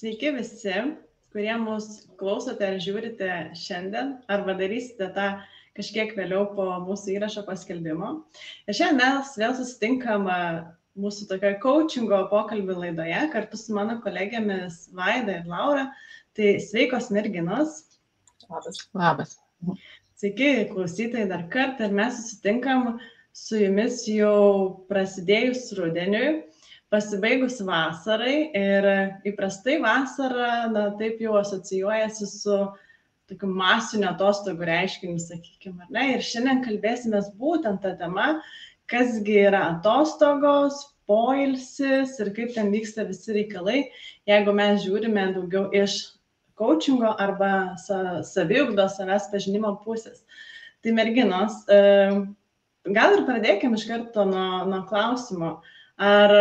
Sveiki visi, kurie mus klausote ar žiūrite šiandien, arba darysite tą kažkiek vėliau po mūsų įrašo paskelbimo. Ir šiandien mes vėl susitinkam mūsų tokioje coachingo pokalbių laidoje kartu su mano kolegėmis Vaida ir Laura. Tai sveikos merginos. Labas. Sveiki, klausytojai dar kartą. Ir mes susitinkam su jumis jau prasidėjus rudeniui, pasibaigus vasarai. Ir įprastai vasara, taip jau asocijuojasi su tokiu masiniu atostogų reiškiniu, sakykime, ar ne? Ir šiandien kalbėsimės būtent tą temą, kasgi yra atostogos, poilsis ir kaip ten vyksta visi reikalai, jeigu mes žiūrime daugiau iš coachingo arba saviugdos, savęs pažinimo pusės. Tai merginos, gal ir pradėkime iš karto nuo klausimo, ar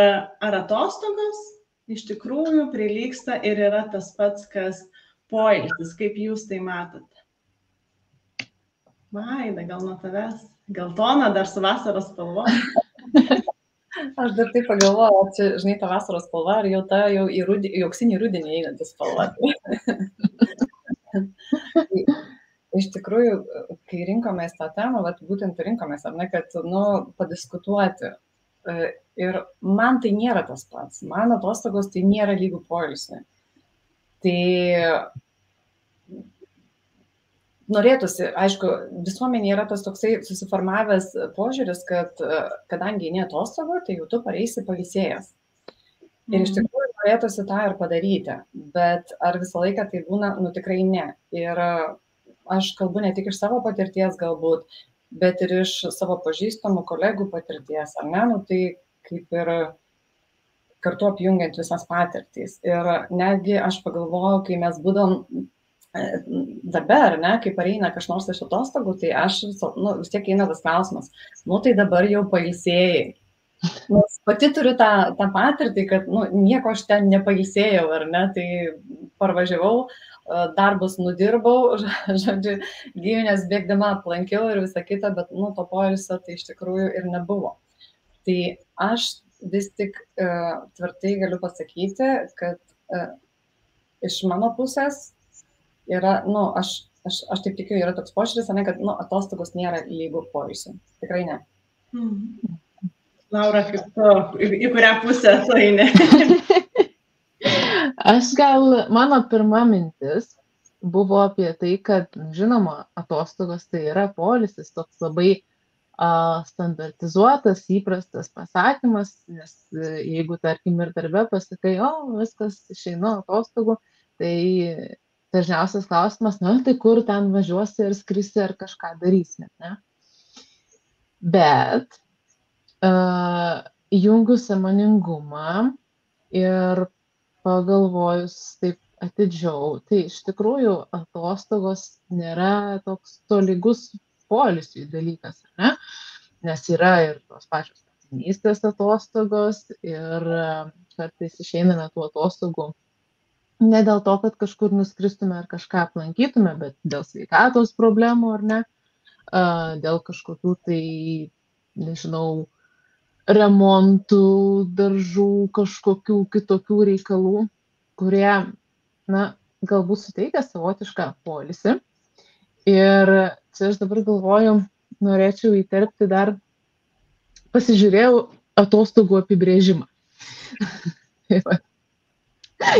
atostogos iš tikrųjų prilygsta ir yra tas pats, kas poilsis, kaip jūs tai matote? Vaida, gal nuo tavęs? Geltona dar su vasaros spalva? Aš dar taip pagalvojau, čia, žinai, ta vasaros spalva, ar jau ta jau į auksinį rudenį einanti spalva. Iš tikrųjų, kai rinkomės tą temą, būtent rinkomės, ar ne, kad, padiskutuoti. Ir man tai nėra tas pats. Man atostogos tai nėra lygų poilsiui. Tai norėtųsi, aišku, visuomenė yra tas toksai susiformavęs požiūris, kad kadangi eini atostogų, tai jau tu pareisi pailsėjęs. Ir iš tikrųjų norėtųsi tą ir padaryti, bet ar visą laiką tai būna, tikrai ne. Ir aš kalbu ne tik iš savo patirties galbūt, bet ir iš savo pažįstamų kolegų patirties, ar ne, tai kaip ir kartu apjungiant visas patirtys. Ir netgi aš pagalvojau, kai mes būdom darbe, ar ne, kai pareina kažnors iš atostogų, tai aš vis tiek eina tas klausimas, tai dabar jau pailsėjai. Nes pati turiu tą patirtį, kad nieko aš ten nepailsėjau, ar ne, tai parvažiavau, darbus nudirbau, žodžiu, gyvūnės bėgdama aplankiau ir visą kitą, bet to poilsio tai iš tikrųjų ir nebuvo. Tai aš vis tik tvirtai galiu pasakyti, kad iš mano pusės yra, aš taip tikiu, yra toks požiūris, kad atostogos nėra lygų poilsiui. Tikrai ne. Laura, kaip tu, į kurią pusę tu eini? Mano pirma mintis buvo apie tai, kad, žinoma, atostogos tai yra poilsis, toks labai standartizuotas, įprastas pasakymas, nes jeigu, tarkim, ir darbe pasakai, viskas išeinu atostogų, tai dažniausias klausimas, tai kur ten važiuosi ir skrisi ar kažką darysi, ne? Bet įjungus sąmoningumą ir pagalvojus taip atidžiau, tai iš tikrųjų atostogos nėra toks tolygus poilsiui dalykas, ne? Nes yra ir tos pačios motinystės atostogos ir kartais išeiname tų atostogų ne dėl to, kad kažkur nuskristume ar kažką aplankytume, bet dėl sveikatos problemų, ar ne, dėl kažkokių tai, nežinau, remontų, daržų, kažkokių kitokių reikalų, kurie, galbūt suteikia savotišką poilsį. Ir čia aš dabar galvoju, norėčiau įterpti dar, pasižiūrėjau atostogų apibrėžimą.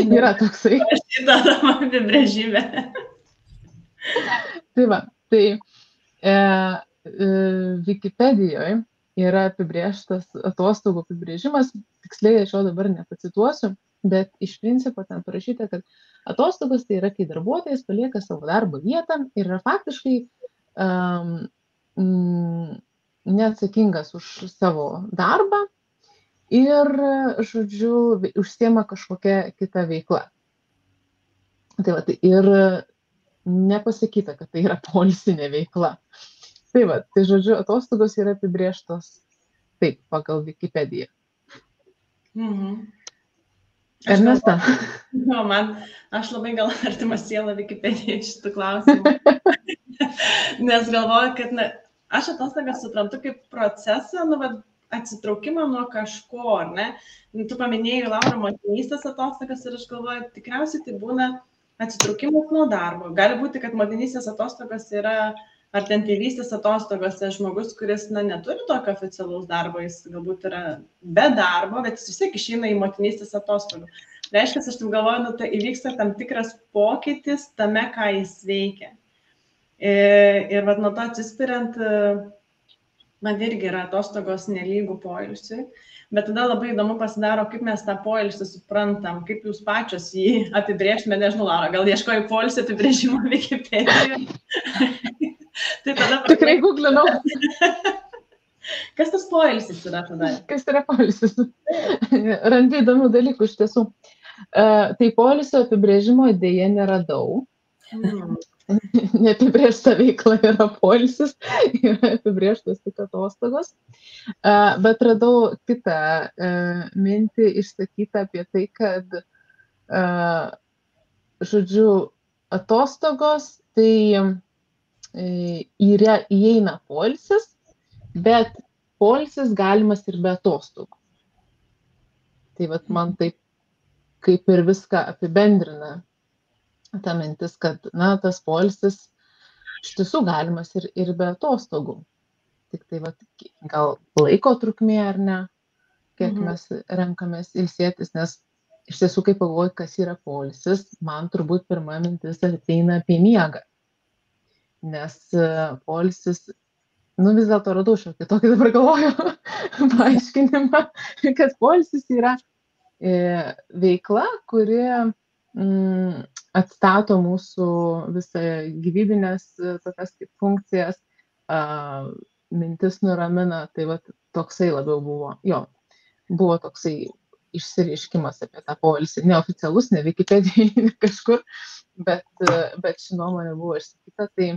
Yra toksai. Aš įdodama apibrėžime. Wikipedijoje yra apibrėžtas atostogų apibrėžimas, tiksliai aš jo dabar nepacituosiu, bet iš principo ten parašyta, kad atostogos tai yra, kai darbuotojas palieka savo darbo vietą ir yra faktiškai neatsakingas už savo darbą ir, žodžiu, užsiema kažkokia kita veikla. Ir nepasakyta, kad tai yra poilsinė veikla. Tai žodžiu, atostogos yra apibrėžtos taip, pagal Wikipediją. Ernesta? Aš labai gal artima siela Wikipedijai šitų klausimų. Nes galvoju, kad aš atostogas suprantu kaip procesą, atsitraukimą nuo kažko, ar ne? Tu paminėjai, Laura, motinystės atostogas ir aš galvoju, tikriausiai tai būna atsitraukimas nuo darbo. Gali būti, kad motinystės atostogos yra ar ten tėvystės atostogose žmogus, kuris neturi tokio oficialaus darbo, jis galbūt yra be darbo, bet jis vis tiek išeina į motinystės atostogų. Reiškia, aš taip galvoju, tai įvyksta tam tikras pokytis tame, ką jis veikia. Ir nuo to atsispiriant, man irgi yra atostogos nelygų poilsiui, bet tada labai įdomu pasidaro, kaip mes tą poilsį suprantam, kaip jūs pačios jį apibrėžtume, nežinau, Laura, gal ieškoji poilsio apibrėžimo Wikipedijoje. Tai tada tikrai googlinau. Kas tas poilsis yra tada? Kas yra poilsis? Randi įdomių dalykų iš tiesų. Tai poilsio apibrėžimo dėja neradau. Neapibrėžta veikla yra poilsis, yra apibrėžtas tik atostogos. Bet radau kitą mintį išsakytą apie tai, kad, žodžiu, atostogos tai įeina poilsis, bet poilsis galimas ir be atostogų. Tai vat man taip kaip ir viską apibendrina ta mintis, kad tas poilsis iš tiesų galimas ir be atostogų. Tik tai vat, gal laiko trukmė ar ne, kiek mes renkamės ilsėtis, nes iš tiesų, kai pagalvoju, kas yra poilsis, man turbūt pirma mintis ateina apie miegą. Nes poilsis, vis dėlto radau šiokį tokį, dabar galvoju, paaiškinimą, kad poilsis yra veikla, kuri atstato mūsų visą gyvybinės tokias kaip funkcijas, mintis nuramina, tai va toksai labiau buvo toksai išsireiškimas apie tą poilsį, neoficialus, ne Wikipedijai, kažkur, bet ši nuomonė buvo išsakyta, tai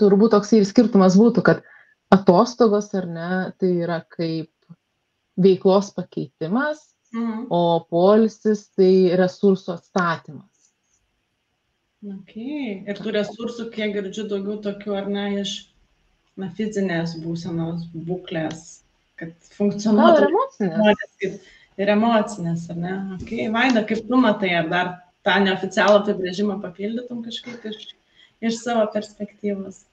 turbūt toksai ir skirtumas būtų, kad atostogos ar ne, tai yra kaip veiklos pakeitimas, o poilsis tai resursų atstatymas. Okay. Ir tų resursų, kiek girdžiu, daugiau tokių ar ne iš fizinės būsenos būklės, kad funkcionuotų. Gal ir emocinės. Ir emocinės, ar ne? Okay. Vaida, kaip tu matai, ar dar tą neoficialų apibrėžimą papildytum kažkaip iš savo perspektyvos?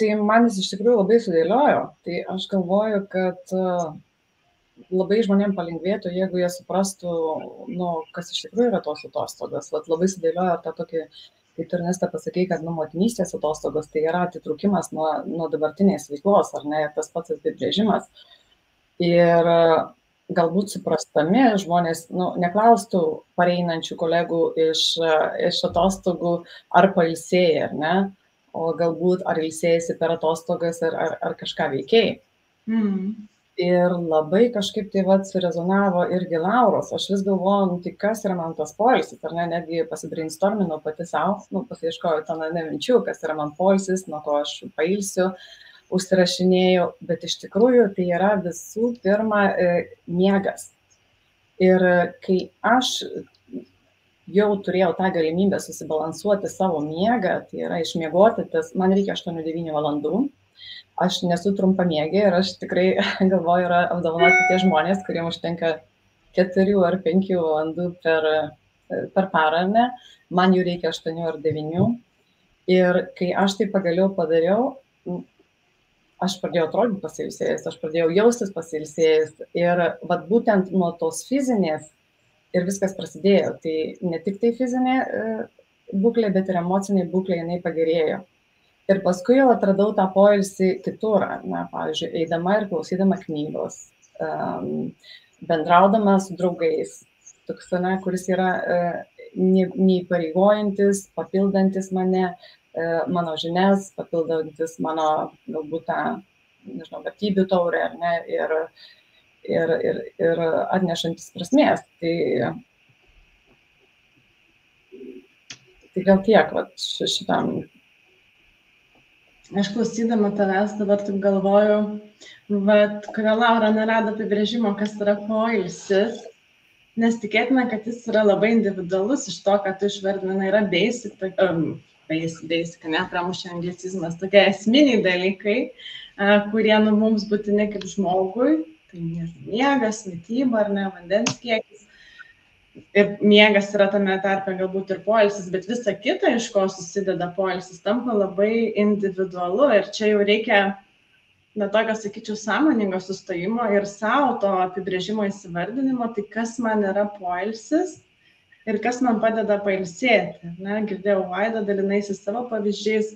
Tai man jis iš tikrųjų labai sudėliojo. Tai aš galvoju, kad labai žmonėms palengvėtų, jeigu jie suprastų, kas iš tikrųjų yra tos atostogos. Labai sudėliojo tą tokį, kaip tu, Ernesta, pasakei, kad motinystės atostogos tai yra atitrūkimas nuo dabartinės veiklos, ar ne, tas pats apibrėžimas. Ir galbūt suprastami žmonės neklaustų pareinančių kolegų iš atostogų ar pailsėjai, ar ne, o galbūt ar ilsėjasi per atostogas ar kažką veikiai. Ir labai kažkaip tai surezonavo irgi Lauros. Aš vis galvoju, tai kas yra man tas poilsis, ar ne, netgi pasibrainstorminau pati savo, pasiieškojau ten minčių, kas yra man poilsis, nuo ko aš pailsiu, užsirašinėjau, bet iš tikrųjų tai yra visų pirma miegas. Ir kai aš jau turėjau tą galimybę susibalansuoti savo miegą, tai yra išmiegoti, man reikia 8-9 valandų. Aš nesu trumpamiegė ir aš tikrai galvoju, yra apdovanoti tie žmonės, kuriems užtenka 4 ar 5 valandų per parą, ne? Man jų reikia 8 ar 9. Ir kai aš tai pagaliau padariau, aš pradėjau atrodyti pasilsėjęs, aš pradėjau jaustis pasilsėjęs. Ir būtent nuo tos fizinės ir viskas prasidėjo. Tai ne tik tai fizinė būklė, bet ir emocinė būklė jinai pagerėjo. Ir paskui jau atradau tą poilsį kitur, pavyzdžiui, eidama ir klausydama knygos, bendraudama su draugais, toks, kuris yra neįpareigojantis, papildantis mano žinias, papildantis mano galbūt tą, vertybių taurę, ar ne, ir atnešantis prasmės. Tai gal tiek šitam. Aš klausydama tavęs dabar taip galvoju, kodėl Laura nerado apibrėžimo, kas yra poilsis, nes tikėtina, kad jis yra labai individualus iš to, kad tu išvardinai, yra basic, ne, pramušė anglicizmas, tokie esminiai dalykai, kurie mums būtini kaip žmogui. Tai miegas, mityba ar ne, vandens kiekis. Ir miegas yra tame tarpe galbūt ir poilsis, bet visa kita, iš ko susideda poilsis, tampa labai individualu. Ir čia jau reikia, tokio, sakyčiau, sąmoningo sustojimo ir savo to apibrėžimo įsivardinimo, tai kas man yra poilsis ir kas man padeda pailsėti. Girdėjau, Vaida, dalinaisi savo pavyzdžiais.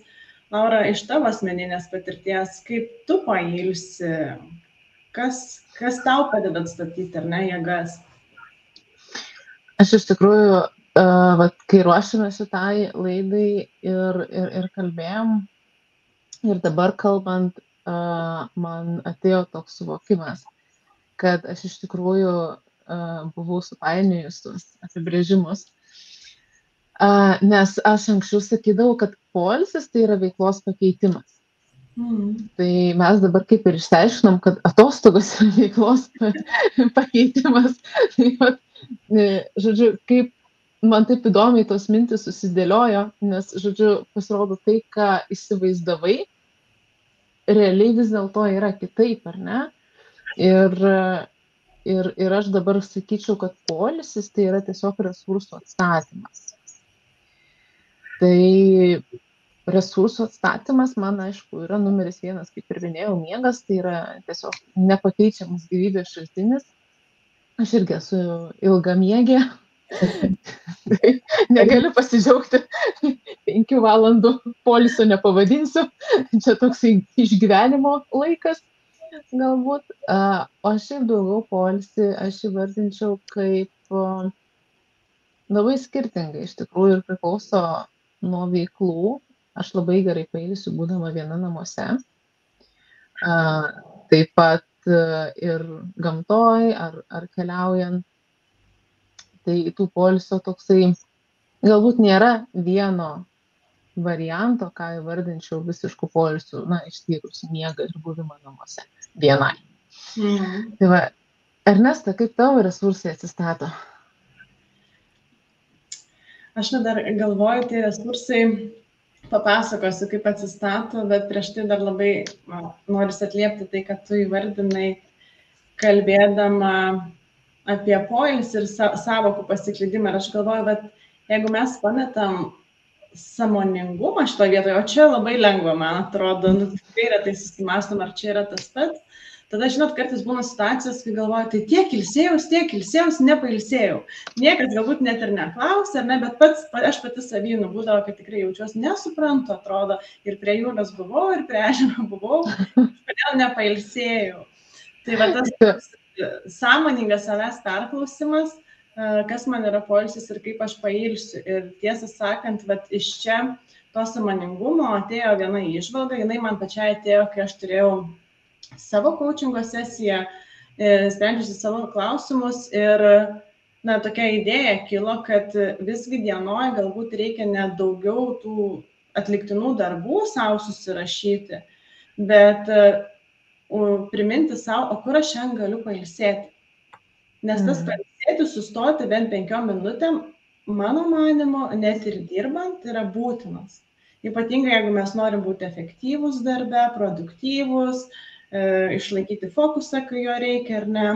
Laura, iš tavo asmeninės patirties, kaip tu pailsi, kas tau padeda atstatyti, ar ne, jėgas? Aš iš tikrųjų, kai ruošiame šitai laidai ir kalbėjom, ir dabar kalbant, man atėjo toks suvokimas, kad aš iš tikrųjų buvau supainiojus tuos apibrėžimus, nes aš anksčiau sakydavau, kad poilsis tai yra veiklos pakeitimas. Tai mes dabar kaip ir išsiaiškinom, kad atostogos yra veiklos pakeitimas. Žodžiu, kaip man taip įdomiai tos mintis susidėliojo, nes, žodžiu, pasirodo tai, ką įsivaizdavai, realiai vis dėlto yra kitaip, ar ne? Ir aš dabar sakyčiau, kad poilsis tai yra tiesiog resursų atstatymas. Tai resursų atstatymas, man aišku, yra numeris 1, kaip ir minėjau, miegas, tai yra tiesiog nepakeičiamas gyvybės šaltinis. Aš irgi esu ilgamiegė, tai negaliu pasidžiaugti 5 valandų poilsio nepavadinsiu, čia toksai išgyvenimo laikas galbūt. O šiaip daugiau poilsį aš įvardinčiau kaip labai skirtingai, iš tikrųjų, ir priklauso nuo veiklų. Aš labai gerai pailsiu būdama viena namuose. Taip pat ir gamtoj, ar keliaujant. Tai tų poilsio toksai galbūt nėra vieno varianto, ką įvardinčiau visiškų poilsių, išskyrus miegą ir buvimą namuose vienai. Tai va, Ernesta, kaip tavo resursai atsistato? Aš dar galvoju, tai resursai, papasakosiu, kaip atsistato, bet prieš tai dar labai norisi atliepti tai, kad tu įvardinai, kalbėdama apie poilsį ir sąvokų pasiklydimą. Ir aš galvoju, bet jeigu mes pametam sąmoningumą šitoje vietoje, o čia labai lengva, man atrodo, tikrai retai susimąstom, ar čia yra tas pats, tada, žinot, kartais būna situacijos, kai galvoju, tai tiek ilsėjaus, nepailsėjau. Niekas galbūt net ir neklausė, ar ne, bet aš pati savinu būdavo, kad tikrai jaučiuosi nesuprantu, atrodo, ir prie jūros buvau, ir prie ežero buvau, kodėl nepailsėjau. Tai va tas sąmoningas savęs perklausimas, kas man yra poilsis ir kaip aš pailsiu. Ir tiesą sakant, va iš čia to sąmoningumo atėjo viena įžvalga, jinai man pačiai atėjo, kai aš turėjau savo coachingo sesiją, sprendžiusi savo klausimus ir tokia idėja kilo, kad visgi dienoje galbūt reikia net daugiau tų atliktinų darbų savo susirašyti, bet priminti savo, o kur aš šiandien galiu pailsėti. Nes tas pailsėti, sustoti bent 5 minutėm, mano manymu, net ir dirbant, yra būtinas. Ypatingai, jeigu mes norim būti efektyvūs darbe, produktyvūs, išlaikyti fokusą, kai jo reikia, ar ne.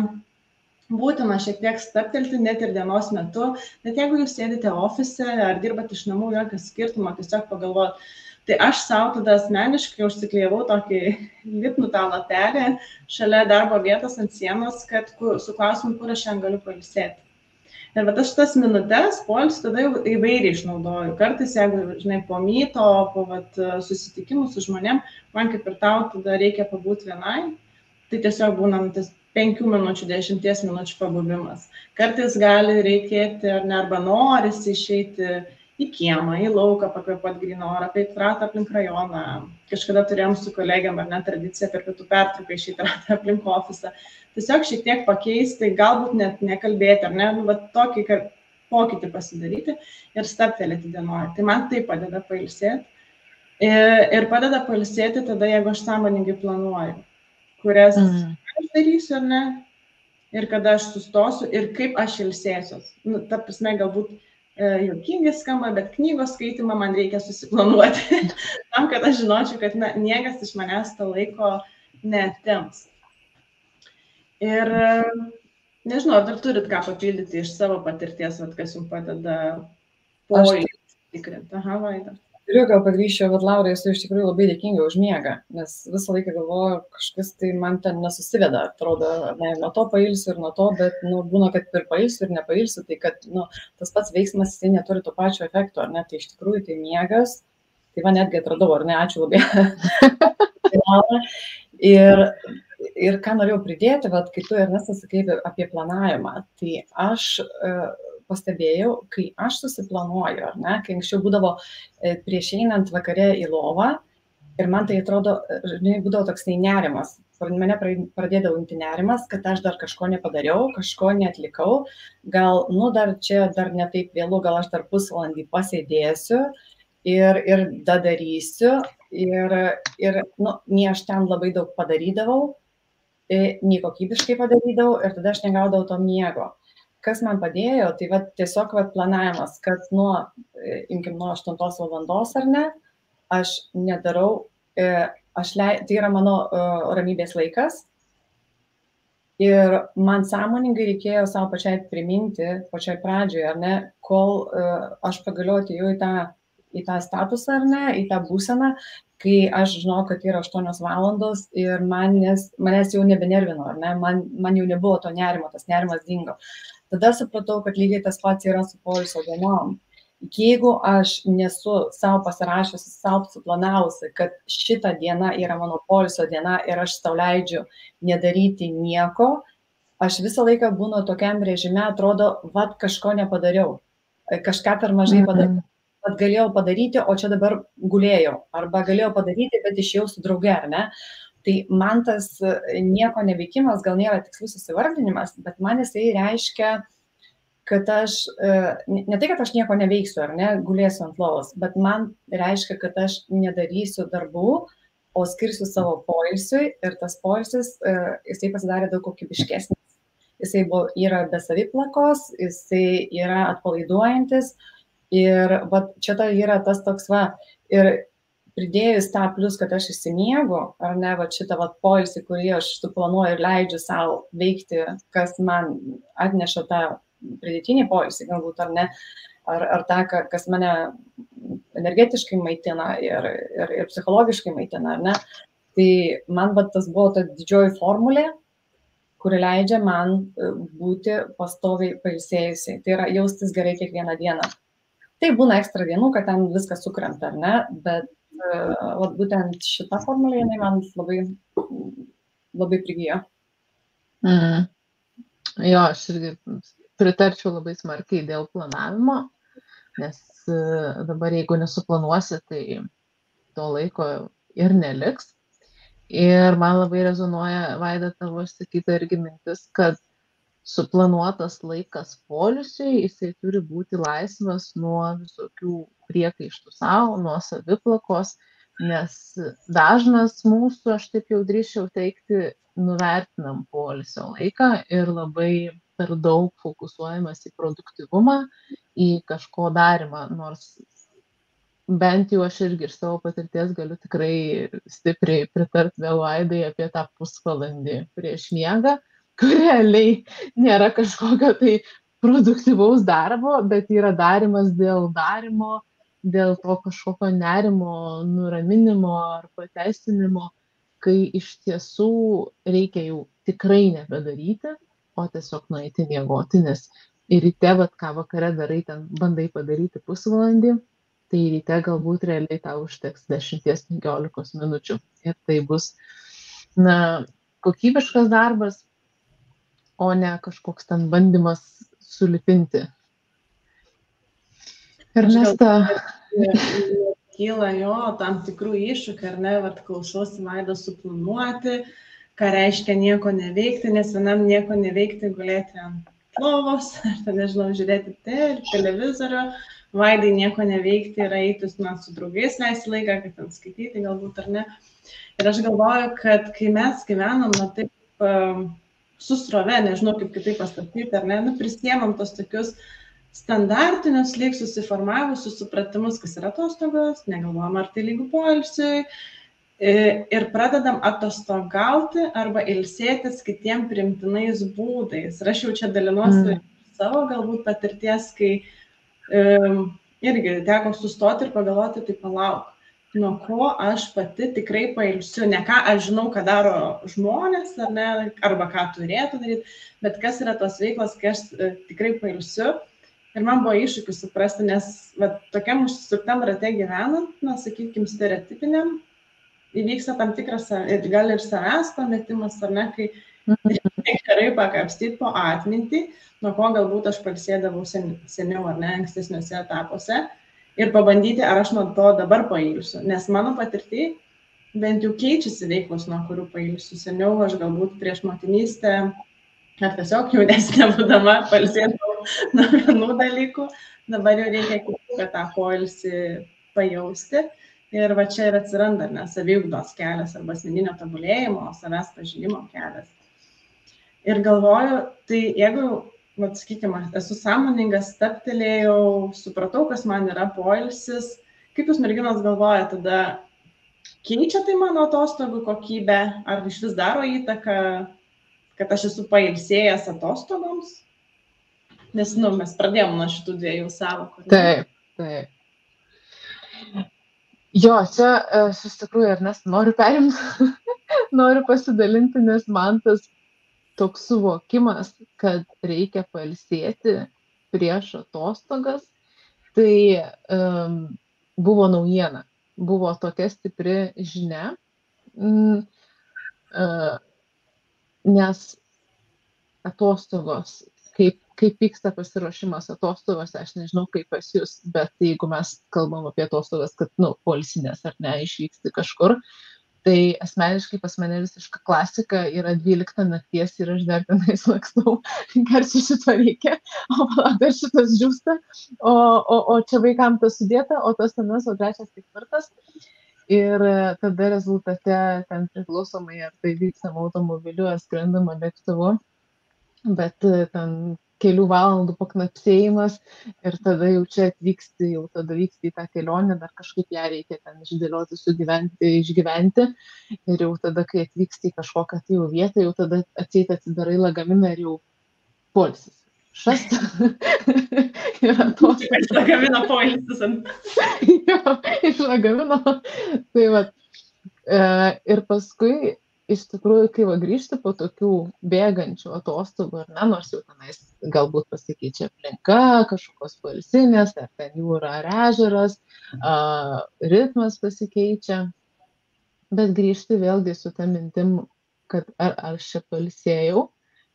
Būtina šiek tiek stabtelti net ir dienos metu, net jeigu jūs sėdite ofise ar dirbate iš namų, jokio skirtumo, tiesiog pagalvoti. Tai aš savo tada asmeniškai užsiklijavau tokį lipnų tą lapelį šalia darbo vietos ant sienos, kad su klausimu, kur aš šiandien galiu pailsėti. Ir aš šitas minutės poilsį tada jau įvairiai išnaudoju. Kartais, jeigu, žinai, po myto, po susitikimų su žmonėm, man kaip ir tau tada reikia pabūti vienai, tai tiesiog būna tas 5 minučių, 10 minučių pabuvimas. Kartais gali reikėti, arba norisi išeiti į kiemą, į lauką, pakvėpuoti gryną orą, kaip ratą aplink rajoną. Kažkada turėjom su kolegėm, ar net tradiciją per pietų pertrauką išeiti ratą aplink ofisą. Tiesiog šiek tiek pakeisti, galbūt net nekalbėti, ar ne, tokį pokytį pasidaryti ir stabtelėti dienoje. Tai man tai padeda pailsėti. Ir padeda pailsėti tada, jeigu aš sąmoningai planuoju, kurias aš darysiu, ar ne, ir kada aš sustosiu ir kaip aš ilsėsiuos. Ta prasme, galbūt juokingai skamba, bet knygos skaitimą man reikia susiplanuoti. Tam, kad aš žinočiau, kad niekas iš manęs to laiko neatims. Ir nežinau, ar dar turit ką papildyti iš savo patirties, kas jums padeda poilsį tikrinti. Aha, Vaida. Turiu gal pagrįžčiau, bet Laura, esu iš tikrųjų labai dėkinga už miegą, nes visą laiką galvoju, kažkas tai man ten nesusiveda, atrodo, ne, nuo to pailsiu ir nuo to, bet būna, kad ir pailsiu ir nepailsiu, tai kad tas pats veiksmas jisai neturi to pačio efekto, ar ne, tai iš tikrųjų tai miegas, tai va netgi atradau, ar ne, ačiū labai. Ir ką norėjau pridėti, vat, kai tu, Ernestas, sakai apie planavimą, tai aš pastebėjau, kai aš susiplanuoju, ar ne, kai anksčiau būdavo prieš einant vakare į lovą ir man tai atrodo, būdavo toks nerimas, mane pradėdavo imti nerimas, kad aš dar kažko nepadariau, kažko neatlikau, gal, dar čia dar ne taip vėlu, gal aš dar pusvalandį pasėdėsiu ir darysiu ir nei aš ten labai daug padarydavau, nei kokybiškai padarydavau ir tada aš negaudavau to miego. Kas man padėjo, tai tiesiog planavimas, kad imkim nuo 8 valandos ar ne, aš nedarau, tai yra mano ramybės laikas ir man sąmoningai reikėjo savo pačiai priminti, pačiai pradžioje, ar ne, kol aš pagaliau atėjau į tą statusą, ar ne, į tą būseną, kai aš žinau, kad yra 8 valandos ir manęs jau nebenervino, ar ne, man jau nebuvo to nerimo, tas nerimas dingo. Tada supratau, kad lygiai tas pats yra su poilsio dienom. Jeigu aš nesu savo pasirašiusi, savo suplanavusi, kad šita diena yra mano poilsio diena ir aš sau leidžiu nedaryti nieko, aš visą laiką būnu tokiam režime, atrodo, kažko nepadariau, kažką per mažai padariau, galėjau padaryti, o čia dabar gulėjau, arba galėjau padaryti, bet išėjau su drauge, ar ne? Tai man tas nieko neveikimas gal nėra tikslus įsivardinimas, bet man jisai reiškia, kad aš, ne tai, kad aš nieko neveiksiu, ar ne, gulėsiu ant lovos, bet man reiškia, kad aš nedarysiu darbų, o skirsiu savo poilsiui ir tas poilsis, jisai pasidarė daug kokybiškesnis. Jisai yra be saviplakos, jisai yra atpalaiduojantis ir čia yra tas toks ir pridėjus tą plius, kad aš išsimiegu, ar ne, šitą poilsį, kurį aš suplanuoju ir leidžiu savo veikti, kas man atneša tą pridėtinį poilsį, galbūt, ar ne, ar tą, kas mane energetiškai maitina ir psichologiškai maitina, ar ne. Tai man tas buvo ta didžioji formulė, kuri leidžia man būti pastoviai pailsėjusiai. Tai yra jaustis gerai kiekvieną dieną. Tai būna ekstra dienų, kad ten viskas sukrenta, ar ne, bet būtent šita formulė, jinai man labai prigijo. Jo, aš irgi pritarčiau labai smarkiai dėl planavimo, nes dabar jeigu nesuplanuosi, tai to laiko ir neliks. Ir man labai rezonuoja, Vaida, tavo išsakyta irgi mintis, kad suplanuotas laikas poilsiui, jisai turi būti laisvas nuo visokių priekaištų savo, nuo saviplakos, nes dažnas mūsų, aš taip jau drįsčiau teikti, nuvertinam poilsio laiką ir labai per daug fokusuojamas į produktyvumą, į kažko darymą, nors bent jau aš irgi iš savo patirties galiu tikrai stipriai pritarti vėl Vaidai apie tą pusvalandį prieš miegą, kur realiai nėra kažkokio tai produktyvaus darbo, bet yra darimas dėl darimo, dėl to kažkokio nerimo, nuraminimo ar pateisinimo, kai iš tiesų reikia jau tikrai nebedaryti, o tiesiog nueiti miegoti, nes ir ryte, ką vakare darai, ten bandai padaryti pusvalandį, tai ryte galbūt realiai tau užteks 10-15 minučių. Ir tai bus, kokybiškas darbas, o ne kažkoks ten bandymas sulipinti. Ernesta. Kyla jo tam tikrų iššūkių, ar ne, klausausi Vaidos suplanuoti, ką reiškia nieko neveikti, nes vienam nieko neveikti gulėti ant lovos, ar nežinau, žiūrėti televizorių, Vaidai nieko neveikti yra eiti su draugais leisti laiką, kad ten skaityti galbūt, ar ne. Ir aš galvoju, kad kai mes gyvenam, taip susrove, nežinau kaip kitaip pasakyti, ar ne, prisiemam tos tokius standartinius, lyg susiformavusius supratimus, kas yra atostogos, negalvojam, ar tai lygu poilsiui. ir pradedam atostogauti arba ilsėtis kitiem priimtinais būdais. Ir aš jau čia dalinuosi savo galbūt patirties, kai irgi teko sustoti ir pagalvoti, tai palauk, nuo ko aš pati tikrai pailsiu, ne ką aš žinau, ką daro žmonės, ar ne, arba ką turėtų daryti, bet kas yra tos veiklos, kai aš tikrai pailsiu. Ir man buvo iššūkis suprasti, nes tokiam užsuktam rate gyvenant, na, sakykime, stereotipiniam, įvyksta tam tikras, gal ir savęs pametimas, ar ne, kai gerai pakapstyti po atmintį, nuo ko galbūt aš pailsėdavau seniau, ar ne, ankstesniuose etapuose, ir pabandyti, ar aš nuo to dabar pailsiu. Nes mano patirtį bent jau keičiasi veiklos, nuo kurių pailsiu. Seniau aš galbūt prieš motinystę, ar tiesiog jaunesnė būdama, pailsėdavau nuo vienų dalykų, dabar jau reikia kad tą poilsį pajausti. Ir va čia ir atsiranda, nes saviugdos kelias arba asmeninio tobulėjimo, savęs pažinimo kelias. Ir galvoju, tai jeigu, sakykime, esu sąmoningas, stabtelėjau, supratau, kas man yra poilsis, kaip jūs merginos galvoja, tada keičia tai mano atostogų kokybę, ar iš vis daro įtaką, kad aš esu pailsėjęs atostogoms? Nes, mes pradėjome nuo šitų dviejų sąvokų. Taip. Jo, čia aš iš tikrųjų, Ernesta, noriu perimti, noriu pasidalinti, nes man tas toks suvokimas, kad reikia pailsėti prieš atostogas, tai buvo naujiena, buvo tokia stipri žinia, nes atostogos, kaip vyksta pasiruošimas atostogos, aš nežinau kaip pas jūs, bet jeigu mes kalbam apie atostogas, kad, poilsinės ar ne, išvyksti kažkur, tai asmeniškai pas mane visiška klasika yra 12 nakties ir aš dar tenais lakstau, garsiai šito reikia, o dar šitas džiūsta, o čia vaikam tas sudėta, o tas tenas, o trečias, ketvirtas. Ir tada rezultate ten priklausomai, ar tai vykstam automobiliu, ar skrendama lėktuvu, bet ten kelių valandų paknapsėjimas ir tada jau čia atvyksti, jau tada vyksti į tą kelionę, dar kažkaip ją reikia ten išdėlioti, išgyventi ir jau tada, kai atvyksti į kažkokią tai jau vietą, jau tada atseit atsidarai lagaminą ir jau poilsis. Šast. Iš lagamino poilsis. Jo, iš lagamino. Tai vat. Ir paskui iš tikrųjų, kai grįžti po tokių bėgančių atostogų, ar ne, nors jau tenais galbūt pasikeičia aplinka, kažkokios poilsinės, ar ten jūra ar ežeras, ritmas pasikeičia, bet grįžti vėlgi su ta mintim, kad ar aš čia pailsėjau,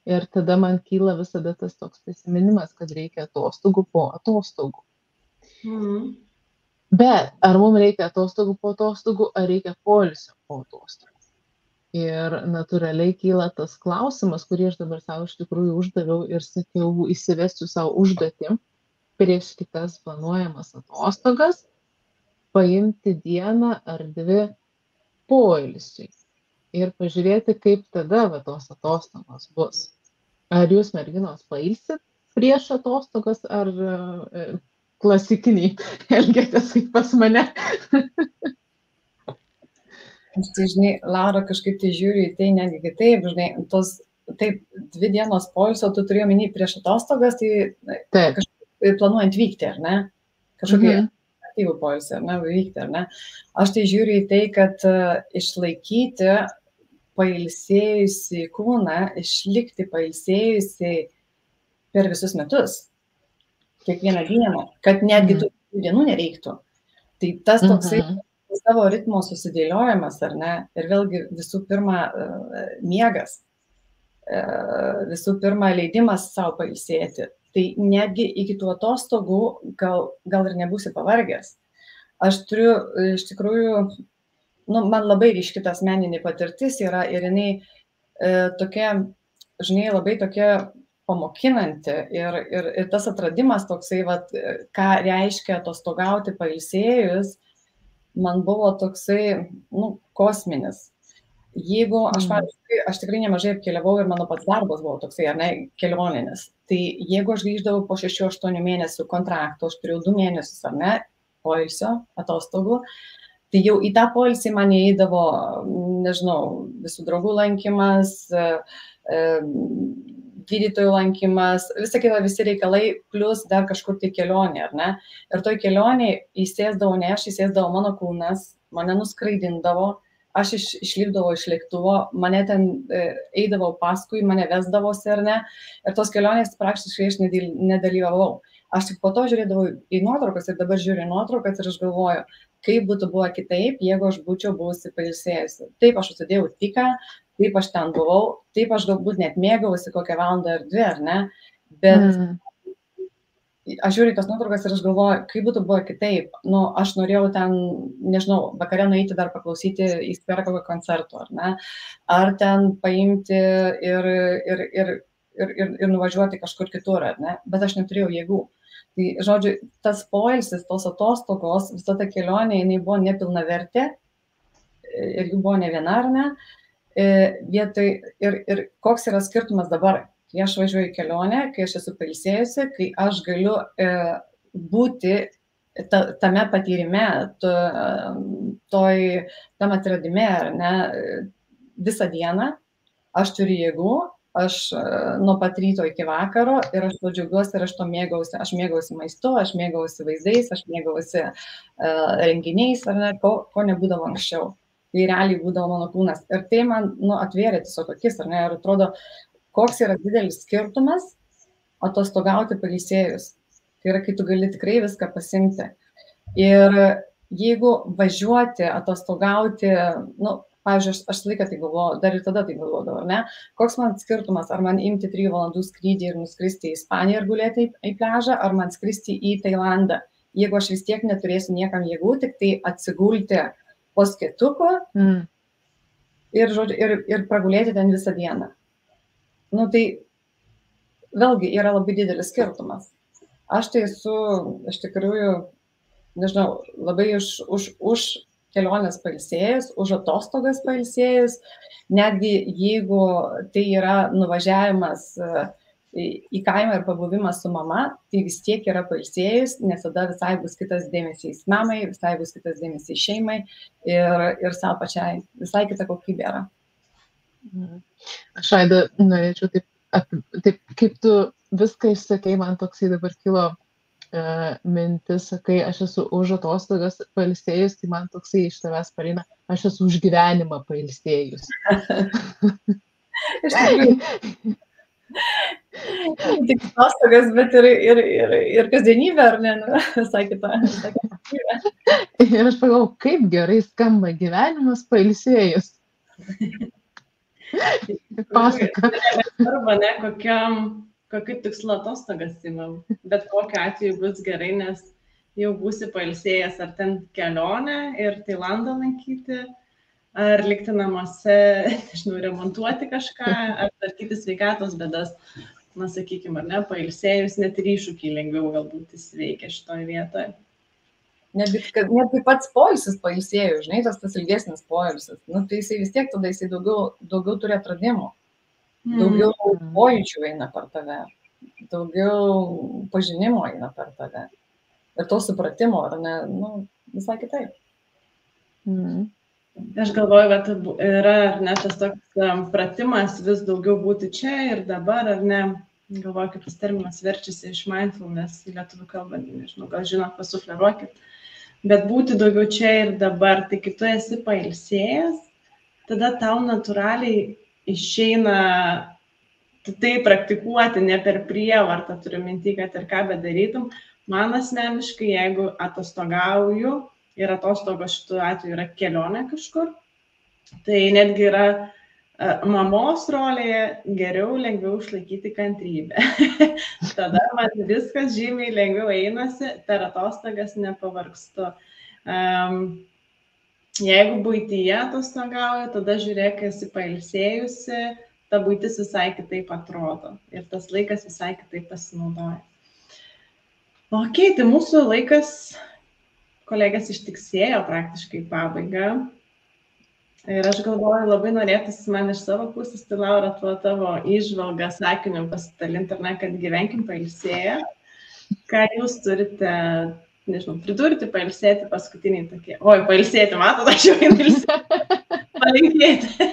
ir tada man kyla visada tas toks prisiminimas, kad reikia atostogų po atostogų. Bet ar mums reikia atostogų po atostogų, ar reikia poilsio po atostogų? Ir natūraliai kyla tas klausimas, kurį aš dabar savo iš tikrųjų uždaviau ir sakiau, įsivesiu savo užduotį prieš kitas planuojamas atostogas, paimti dieną ar dvi poilsiui ir pažiūrėti, kaip tada tos atostogos bus. Ar jūs, merginos, pailsit prieš atostogas, ar klasikiniai elgiatės kaip pas mane? Aš tai, žinai, Laura, kažkaip tai žiūriu į tai netgi kitaip, žinai, taip, 2 dienos poilsio tu turėjai omeny prieš atostogas, tai kažkaip planuojant vykti, ar ne? Kažkokį aktyvų poilsį, ar ne, vykti, ar ne? Aš tai žiūriu į tai, kad išlaikyti pailsėjusi kūną, išlikti pailsėjusi per visus metus, kiekvieną dieną, kad netgi tų dienų nereiktų. Tai tas toksai savo ritmo susidėliojimas, ar ne, ir vėlgi visų pirma miegas, visų pirma leidimas savo pailsėti, tai netgi iki tų atostogų gal ir nebūsi pavargęs. Aš turiu iš tikrųjų, man labai ryški ta asmeninė patirtis yra ir jinai tokia, žinai, labai tokia pamokinanti ir tas atradimas toksai, ką reiškia atostogauti pailsėjus, man buvo toksai, kosminis. Jeigu aš tikrai nemažai apkeliavau ir mano pats darbas buvo toksai, ar ne, kelioninis. Tai jeigu aš grįždavau po 6-8 mėnesių kontrakto, aš turėjau 2 mėnesius, ar ne, poilsio, atostogų, Tai jau į tą poilsį man įeidavo, nežinau, visų draugų lankymas, gydytojų lankymas, visa kita, visi reikalai, plus dar kažkur tai kelionė, ar ne? Ir toj kelionėj įsėsdavo ne aš, įsėsdavo mano kūnas, mane nuskraidindavo, aš išlipdavau iš lėktuvo, mane ten eidavau paskui, mane vesdavosi, ar ne? Ir tos kelionės praktiškai aš nedalyvavau. Aš tik po to žiūrėdavau į nuotraukas ir dabar žiūriu nuotraukas ir aš galvoju, kaip būtų buvo kitaip, jeigu aš būčiau buvusi pailsėjusi. Taip aš užsidėjau tiką, taip aš ten buvau, taip aš galbūt net mėgausi kokią valandą ar 2, ar ne, bet aš žiūriu į tas nuotraukas ir aš galvoju, kaip būtų buvo kitaip. Nu, aš norėjau ten, nežinau, vakare nueiti dar paklausyti į skverą kokio koncerto, ar ne, ar ten paimti ir nuvažiuoti kažkur kitur, ar ne, bet aš neturėjau jėgų. Tai, žodžiu, tas poilsis, tos atostogos, visa ta kelionė, jinai buvo nepilnavertė ir jų buvo ne viena, ar ne, vietoj ir koks yra skirtumas dabar, kai aš važiuoju į kelionę, kai aš esu pailsėjusi, kai aš galiu būti tame patyrime, tam atradime, ar ne, visą dieną, aš turiu jėgų, aš nuo pat ryto iki vakaro ir aš to džiaugiuosi ir aš to mėgausi. Aš mėgausi maistu, aš mėgausi vaizdais, aš mėgausi renginiais, ar ne, ko nebūdavo anksčiau. Tai realiai būdavo mano kūnas. Ir tai man atvėrė tiesiog akis, ar ne, ir atrodo, koks yra didelis skirtumas atostogauti pailsėjus. Tai yra, kai tu gali tikrai viską pasimti. Ir jeigu važiuoti, atostogauti, pavyzdžiui, aš laiką tai galvoju, dar ir tada tai galvodavau, ne? Koks man skirtumas, ar man imti 3 valandų skrydį ir nuskristi į Ispaniją ir gulėti į pliažą, ar man skristi į Tailandą. Jeigu aš vis tiek neturėsiu niekam jėgų, tik tai atsigulti po skėtuko ir pragulėti ten visą dieną. Nu tai vėlgi yra labai didelis skirtumas. Aš tai esu, iš tikrųjų, nežinau, labai už kelionės pailsėjus, už atostogas pailsėjus, netgi jeigu tai yra nuvažiavimas į kaimą ir pabuvimas su mama, tai vis tiek yra pailsėjus, nes tada visai bus kitas dėmesys mamai, visai bus kitas dėmesys šeimai ir savo pačiai, visai kita kokybė yra. Aš, Aida, norėčiau taip, kaip tu viską išsakei, man toksai dabar kilo mintis, sakai, aš esu už atostogas pailsėjus, tai man toksai iš tavęs pareina, aš esu už gyvenimą pailsėjus. Iš tikrųjų. Tik atostogas, bet ir kasdienybė, ar ne, visai kita. Ir aš pagalvoju, kaip gerai skamba gyvenimas pailsėjus. Pasaka. Arba ne, kokiu tikslu atostogas imam, bet kokiu atveju bus gerai, nes jau būsi pailsėjęs ar ten kelionę ir Tailandą lankyti, ar likti namuose, nežinau, remontuoti kažką, ar tvarkyti sveikatos bėdas, sakykime, ar ne, pailsėjus, net ir iššūkiai lengviau galbūt įsiveikia šitoje vietoje. Netgi pats poilsis pailsėjus, žinai, tas ilgesnis poilsis, tai jisai vis tiek tada jisai daugiau turi atradimų. Daugiau pojūčių eina per tave, daugiau pažinimo eina per tave. Ir to supratimo, ar ne, visai kitaip. Aš galvoju, kad yra, ar ne, tas toks pratimas vis daugiau būti čia ir dabar, ar ne, galvoju, kaip tas terminas verčiasi iš mindfulness į lietuvių kalbą, nežinau, gal žinot, pasufleruokit, bet būti daugiau čia ir dabar, tai kai tu esi pailsėjęs, tada tau natūraliai išeina tai praktikuoti, ne per prievartą, turiu minty, kad ir ką bedarytum. Man asmeniškai, jeigu atostogauju ir atostogos šitų atveju yra kelionė kažkur, tai netgi yra mamos rolėje geriau, lengviau išlaikyti kantrybę. Tada man viskas žymiai lengviau einasi, per atostogas nepavargstu. Jeigu buityje atostogauju, tada žiūrėk, esi pailsėjusi, ta buitis visai kitaip atrodo ir tas laikas visai kitaip pasinaudoja. Ok, tai mūsų laikas, kolegės, ištiksėjo praktiškai pabaigą. Ir aš galvoju, labai norėtųsi man iš savo pusės, tai Laura, tuo tavo įžvalgą sakiniu pasidalinti, ar ne, kad gyvenkim pailsėję. Ką jūs turite nežinau, pridurti, pailsėti paskutiniai tokie. Oi, pailsėti, matot, aš jau pailsėti. Palinkėti.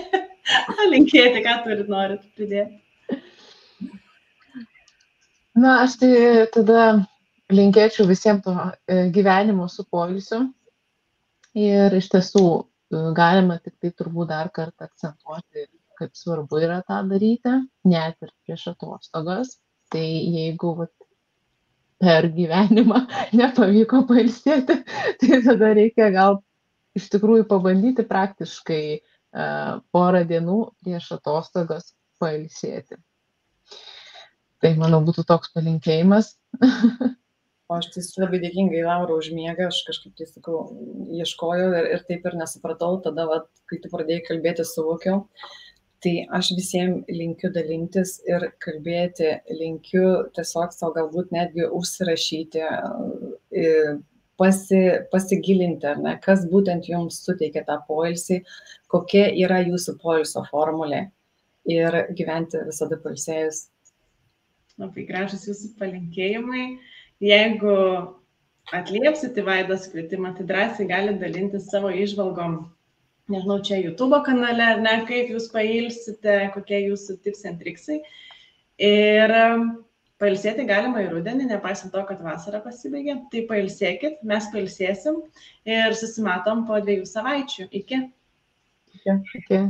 Palinkėti, ką norit pridėti. Na, aš tai tada linkėčiau visiems to gyvenimo su poilsiu. Ir iš tiesų galima tik tai turbūt dar kartą akcentuoti, kaip svarbu yra tą daryti, net ir prieš atostogas. Tai jeigu per gyvenimą nepavyko pailsėti, tai tada reikia gal iš tikrųjų pabandyti praktiškai porą dienų prieš atostogas pailsėti. Tai, manau, būtų toks palinkėjimas. O aš tai labai dėkingai, Laura, už miegą, aš kažkaip tai sakau, ieškojau ir taip ir nesupratau, tada, kai tu pradėjai kalbėti, suvokiau. Tai aš visiems linkiu dalintis ir kalbėti, linkiu tiesiog savo galbūt netgi užsirašyti, pasigilinti, ar ne, kas būtent jums suteikia tą poilsį, kokia yra jūsų poilsio formulė ir gyventi visada pailsėjus. Labai gražus jūsų palinkėjimai. Jeigu atliepsite Vaidos kvietimą, tai drąsiai galite dalintis savo įžvalgom. Nežinau, čia YouTube kanale, ar ne, kaip jūs pailsite, kokie jūsų tips and triksai. Ir pailsėti galima į rudenį, nepaisant to, kad vasara pasibaigė. Tai pailsėkit, mes pailsėsim ir susimatom po 2 savaičių. Iki. Iki.